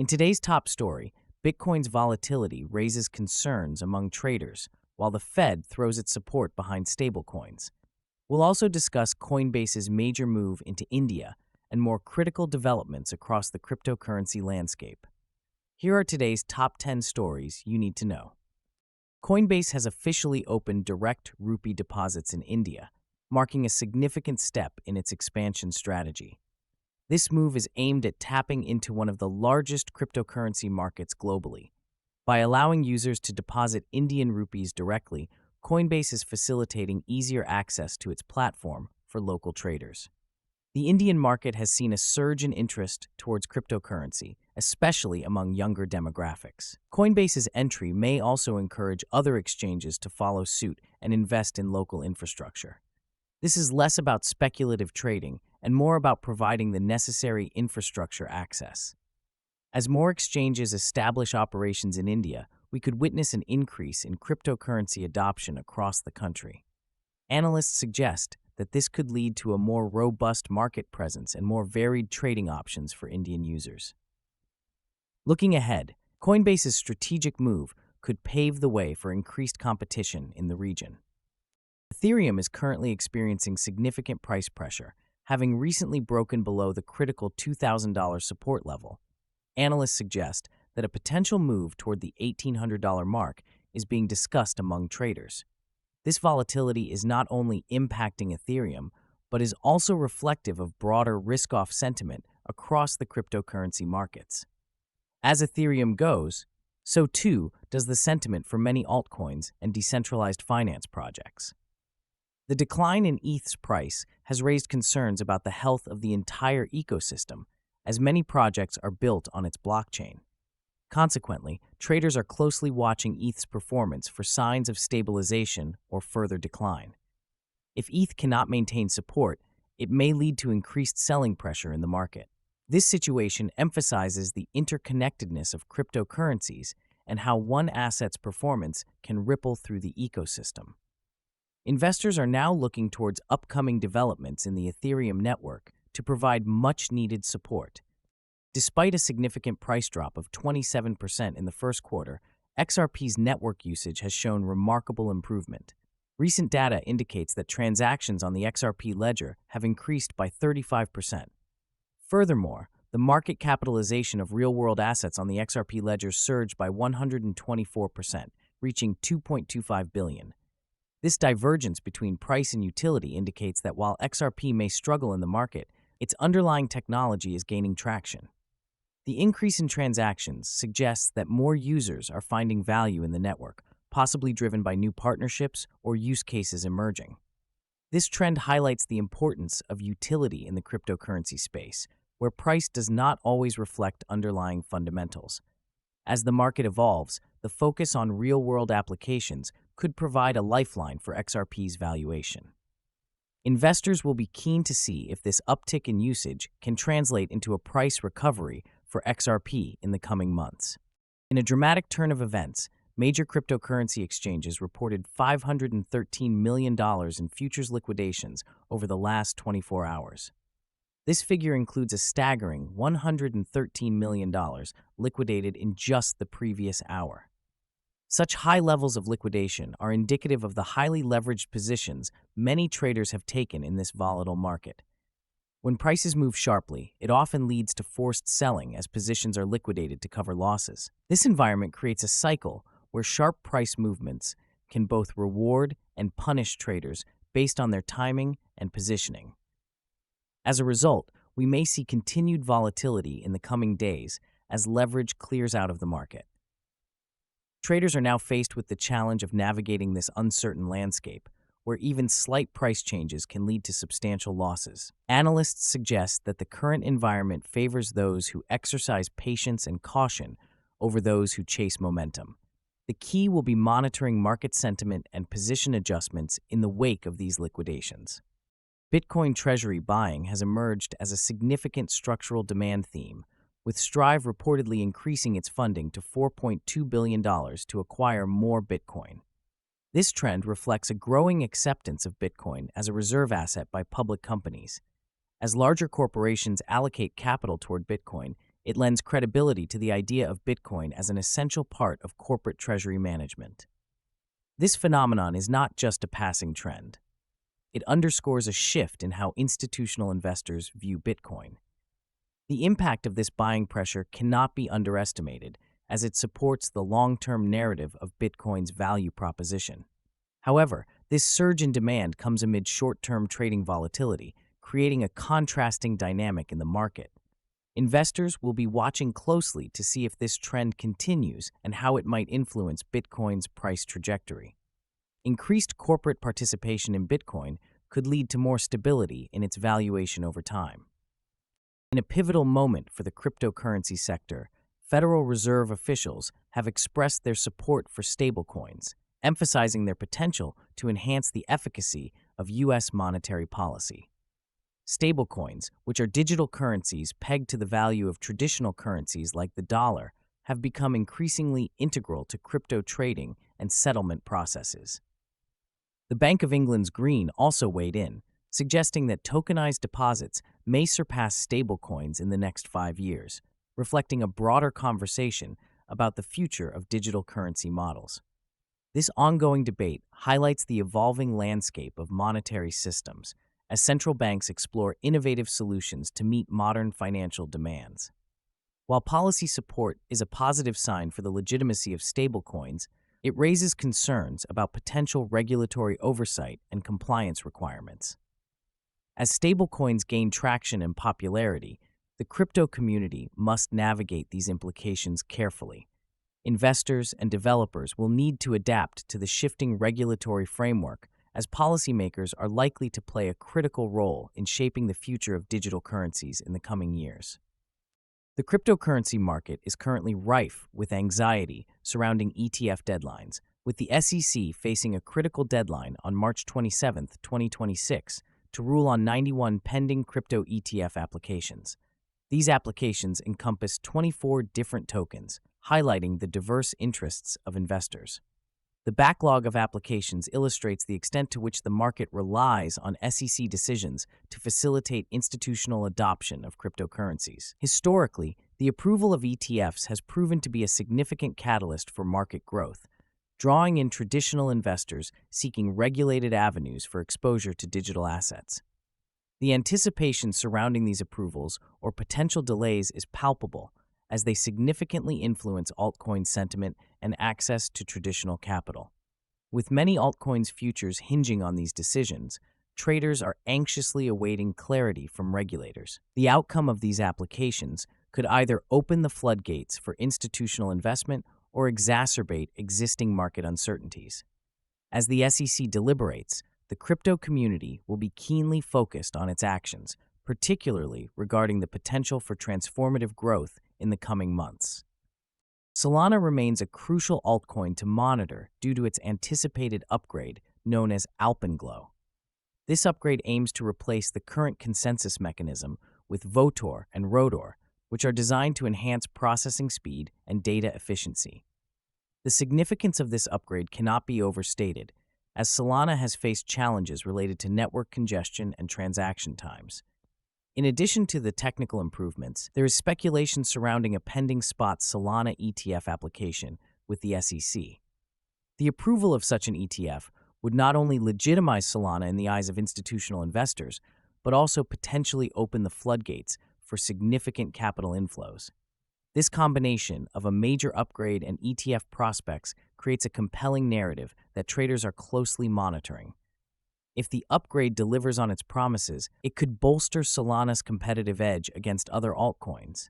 In today's top story, Bitcoin's volatility raises concerns among traders, while the Fed throws its support behind stablecoins. We'll also discuss Coinbase's major move into India and more critical developments across the cryptocurrency landscape. Here are today's top 10 stories you need to know. Coinbase has officially opened direct rupee deposits in India, marking a significant step in its expansion strategy. This move is aimed at tapping into one of the largest cryptocurrency markets globally. By allowing users to deposit Indian rupees directly, Coinbase is facilitating easier access to its platform for local traders. The Indian market has seen a surge in interest towards cryptocurrency, especially among younger demographics. Coinbase's entry may also encourage other exchanges to follow suit and invest in local infrastructure. This is less about speculative trading and more about providing the necessary infrastructure access. As more exchanges establish operations in India, we could witness an increase in cryptocurrency adoption across the country. Analysts suggest that this could lead to a more robust market presence and more varied trading options for Indian users. Looking ahead, Coinbase's strategic move could pave the way for increased competition in the region. Ethereum is currently experiencing significant price pressure, having recently broken below the critical $2,000 support level. Analysts suggest that a potential move toward the $1,800 mark is being discussed among traders. This volatility is not only impacting Ethereum, but is also reflective of broader risk-off sentiment across the cryptocurrency markets. As Ethereum goes, so too does the sentiment for many altcoins and decentralized finance projects. The decline in ETH's price has raised concerns about the health of the entire ecosystem, as many projects are built on its blockchain. Consequently, traders are closely watching ETH's performance for signs of stabilization or further decline. If ETH cannot maintain support, it may lead to increased selling pressure in the market. This situation emphasizes the interconnectedness of cryptocurrencies and how one asset's performance can ripple through the ecosystem. Investors are now looking towards upcoming developments in the Ethereum network to provide much-needed support. Despite a significant price drop of 27% in the first quarter, XRP's network usage has shown remarkable improvement. Recent data indicates that transactions on the XRP ledger have increased by 35%. Furthermore, the market capitalization of real-world assets on the XRP ledger surged by 124%, reaching $2.25 billion. This divergence between price and utility indicates that while XRP may struggle in the market, its underlying technology is gaining traction. The increase in transactions suggests that more users are finding value in the network, possibly driven by new partnerships or use cases emerging. This trend highlights the importance of utility in the cryptocurrency space, where price does not always reflect underlying fundamentals. As the market evolves, the focus on real-world applications could provide a lifeline for XRP's valuation. Investors will be keen to see if this uptick in usage can translate into a price recovery for XRP in the coming months. In a dramatic turn of events, major cryptocurrency exchanges reported $513 million in futures liquidations over the last 24 hours. This figure includes a staggering $113 million liquidated in just the previous hour. Such high levels of liquidation are indicative of the highly leveraged positions many traders have taken in this volatile market. When prices move sharply, it often leads to forced selling as positions are liquidated to cover losses. This environment creates a cycle where sharp price movements can both reward and punish traders based on their timing and positioning. As a result, we may see continued volatility in the coming days as leverage clears out of the market. Traders are now faced with the challenge of navigating this uncertain landscape, where even slight price changes can lead to substantial losses. Analysts suggest that the current environment favors those who exercise patience and caution over those who chase momentum. The key will be monitoring market sentiment and position adjustments in the wake of these liquidations. Bitcoin Treasury buying has emerged as a significant structural demand theme, with Strive reportedly increasing its funding to $4.2 billion to acquire more Bitcoin. This trend reflects a growing acceptance of Bitcoin as a reserve asset by public companies. As larger corporations allocate capital toward Bitcoin, It lends credibility to the idea of Bitcoin as an essential part of corporate treasury management. This phenomenon is not just a passing trend. It underscores a shift in how institutional investors view Bitcoin. The impact of this buying pressure cannot be underestimated, as it supports the long-term narrative of Bitcoin's value proposition. However, this surge in demand comes amid short-term trading volatility, creating a contrasting dynamic in the market. Investors will be watching closely to see if this trend continues and how it might influence Bitcoin's price trajectory. Increased corporate participation in Bitcoin could lead to more stability in its valuation over time. In a pivotal moment for the cryptocurrency sector, Federal Reserve officials have expressed their support for stablecoins, emphasizing their potential to enhance the efficacy of U.S. monetary policy. Stablecoins, which are digital currencies pegged to the value of traditional currencies like the dollar, have become increasingly integral to crypto trading and settlement processes. The Bank of England's Green also weighed in, suggesting that tokenized deposits may surpass stablecoins in the next 5 years, reflecting a broader conversation about the future of digital currency models. This ongoing debate highlights the evolving landscape of monetary systems as central banks explore innovative solutions to meet modern financial demands. While policy support is a positive sign for the legitimacy of stablecoins, it raises concerns about potential regulatory oversight and compliance requirements. As stablecoins gain traction and popularity, the crypto community must navigate these implications carefully. Investors and developers will need to adapt to the shifting regulatory framework, as policymakers are likely to play a critical role in shaping the future of digital currencies in the coming years. The cryptocurrency market is currently rife with anxiety surrounding ETF deadlines, with the SEC facing a critical deadline on March 27, 2026, to rule on 91 pending crypto ETF applications. These applications encompass 24 different tokens, highlighting the diverse interests of investors. The backlog of applications illustrates the extent to which the market relies on SEC decisions to facilitate institutional adoption of cryptocurrencies. Historically, the approval of ETFs has proven to be a significant catalyst for market growth, drawing in traditional investors seeking regulated avenues for exposure to digital assets. The anticipation surrounding these approvals or potential delays is palpable, as they significantly influence altcoin sentiment and access to traditional capital. With many altcoins' futures hinging on these decisions, traders are anxiously awaiting clarity from regulators. The outcome of these applications could either open the floodgates for institutional investment or exacerbate existing market uncertainties. As the SEC deliberates, the crypto community will be keenly focused on its actions, particularly regarding the potential for transformative growth in the coming months. Solana remains a crucial altcoin to monitor due to its anticipated upgrade known as Alpenglow. This upgrade aims to replace the current consensus mechanism with Votor and Rotor, which are designed to enhance processing speed and data efficiency. The significance of this upgrade cannot be overstated, as Solana has faced challenges related to network congestion and transaction times. In addition to the technical improvements, there is speculation surrounding a pending spot Solana ETF application with the SEC. The approval of such an ETF would not only legitimize Solana in the eyes of institutional investors, but also potentially open the floodgates for significant capital inflows. This combination of a major upgrade and ETF prospects creates a compelling narrative that traders are closely monitoring. If the upgrade delivers on its promises, it could bolster Solana's competitive edge against other altcoins.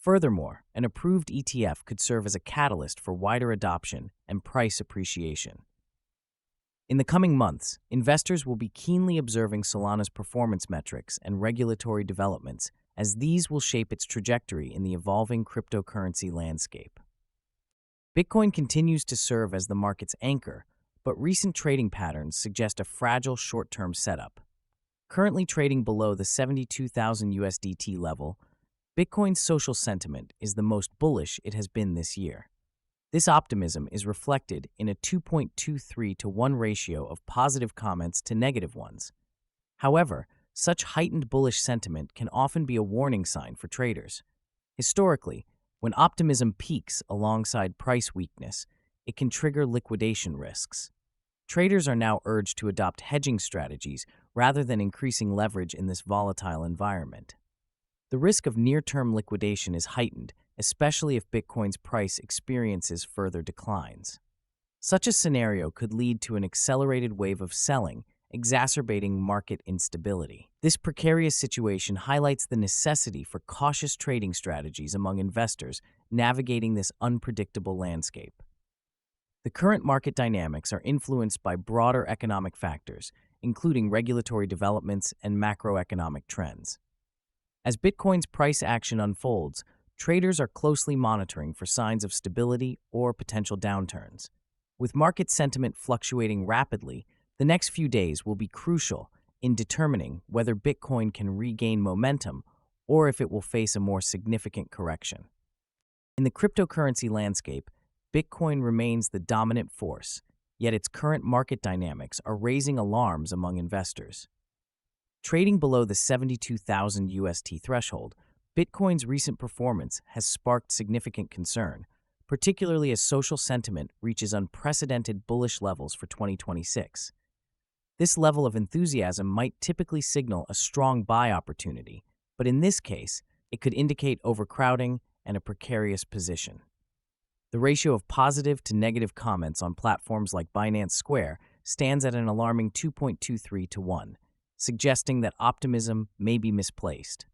Furthermore, an approved ETF could serve as a catalyst for wider adoption and price appreciation. In the coming months, investors will be keenly observing Solana's performance metrics and regulatory developments, as these will shape its trajectory in the evolving cryptocurrency landscape. Bitcoin continues to serve as the market's anchor, but recent trading patterns suggest a fragile short-term setup. Currently trading below the 72,000 USDT level, Bitcoin's social sentiment is the most bullish it has been this year. This optimism is reflected in a 2.23 to 1 ratio of positive comments to negative ones. However, such heightened bullish sentiment can often be a warning sign for traders. Historically, when optimism peaks alongside price weakness, it can trigger liquidation risks. Traders are now urged to adopt hedging strategies rather than increasing leverage in this volatile environment. The risk of near-term liquidation is heightened, especially if Bitcoin's price experiences further declines. Such a scenario could lead to an accelerated wave of selling, exacerbating market instability. This precarious situation highlights the necessity for cautious trading strategies among investors navigating this unpredictable landscape. The current market dynamics are influenced by broader economic factors, including regulatory developments and macroeconomic trends. As Bitcoin's price action unfolds, traders are closely monitoring for signs of stability or potential downturns. With market sentiment fluctuating rapidly, the next few days will be crucial in determining whether Bitcoin can regain momentum or if it will face a more significant correction. In the cryptocurrency landscape, Bitcoin remains the dominant force, yet its current market dynamics are raising alarms among investors. Trading below the 72,000 UST threshold, Bitcoin's recent performance has sparked significant concern, particularly as social sentiment reaches unprecedented bullish levels for 2026. This level of enthusiasm might typically signal a strong buy opportunity, but in this case, it could indicate overcrowding and a precarious position. The ratio of positive to negative comments on platforms like Binance Square stands at an alarming 2.23 to 1, suggesting that optimism may be misplaced.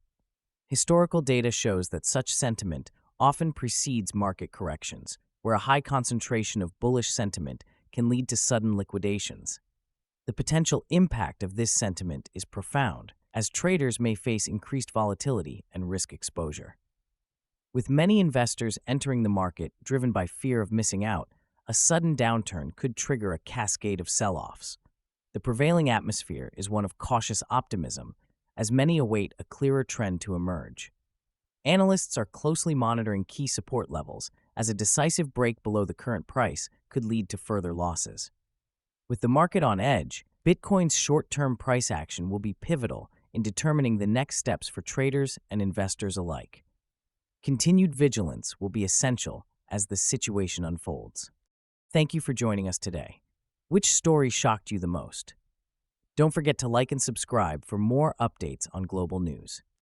Historical data shows that such sentiment often precedes market corrections, where a high concentration of bullish sentiment can lead to sudden liquidations. The potential impact of this sentiment is profound, as traders may face increased volatility and risk exposure. With many investors entering the market driven by fear of missing out, a sudden downturn could trigger a cascade of sell-offs. The prevailing atmosphere is one of cautious optimism, as many await a clearer trend to emerge. Analysts are closely monitoring key support levels, as a decisive break below the current price could lead to further losses. With the market on edge, Bitcoin's short-term price action will be pivotal in determining the next steps for traders and investors alike. Continued vigilance will be essential as the situation unfolds. Thank you for joining us today. Which story shocked you the most? Don't forget to like and subscribe for more updates on global news.